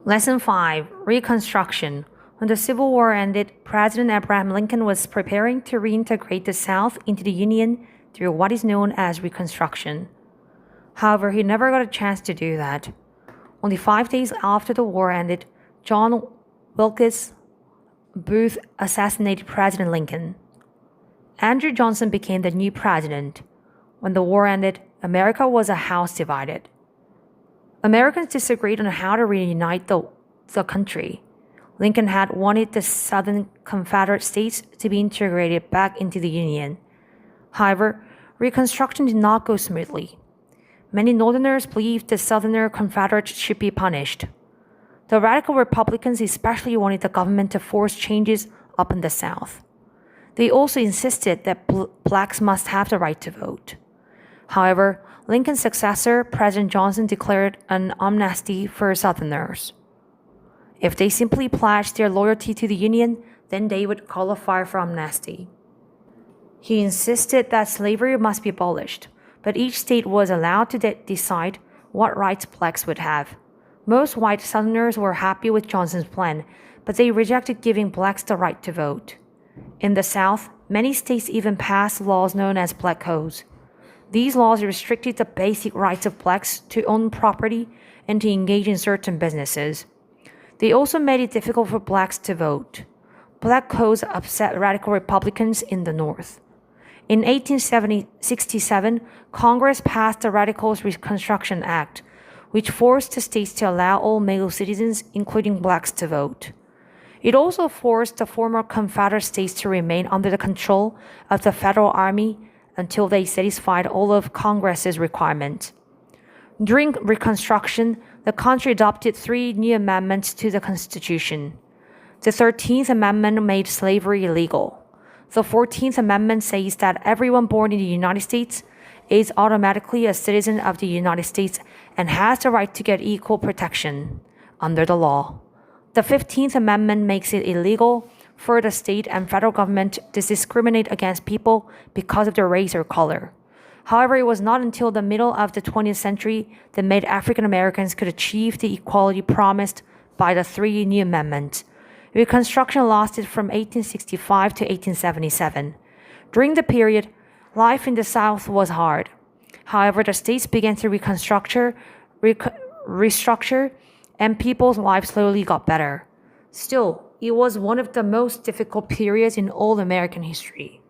Lesson 5. Reconstruction. When the Civil War ended, President Abraham Lincoln was preparing to reintegrate the South into the Union through what is known as Reconstruction. However, he never got a chance to do that. Only 5 days after the war ended, John Wilkes Booth assassinated President Lincoln. Andrew Johnson became the new president. When the war ended, America was a house divided. Americans disagreed on how to reunite the country. Lincoln had wanted the Southern Confederate States to be integrated back into the Union. However, Reconstruction did not go smoothly. Many Northerners believed the Southern Confederates should be punished. The radical Republicans especially wanted the government to force changes up in the South. They also insisted that blacks must have the right to vote. However, Lincoln's successor, President Johnson, declared an amnesty for Southerners. If they simply pledged their loyalty to the Union, then they would qualify for amnesty. He insisted that slavery must be abolished, but each state was allowed to decide what rights blacks would have. Most white Southerners were happy with Johnson's plan, but they rejected giving blacks the right to vote. In the South, many states even passed laws known as black codes. These laws restricted the basic rights of blacks to own property and to engage in certain businesses. They also made it difficult for blacks to vote. Black codes upset radical Republicans in the North. In 1867, Congress passed the Radicals Reconstruction Act, which forced the states to allow all male citizens, including blacks, to vote. It also forced the former Confederate states to remain under the control of the Federal Army until they satisfied all of Congress's requirements. During Reconstruction, the country adopted 3 new amendments to the Constitution. The 13th Amendment made slavery illegal. The 14th Amendment says that everyone born in the United States is automatically a citizen of the United States and has the right to get equal protection under the law. The 15th Amendment makes it illegal for the state and federal government to discriminate against people because of their race or color. However, it was not until the middle of the 20th century that made African Americans could achieve the equality promised by the 3 new amendments. Reconstruction lasted from 1865 to 1877. During the period, life in the South was hard. However, the states began to restructure, and people's lives slowly got better. Still, it was one of the most difficult periods in all American history.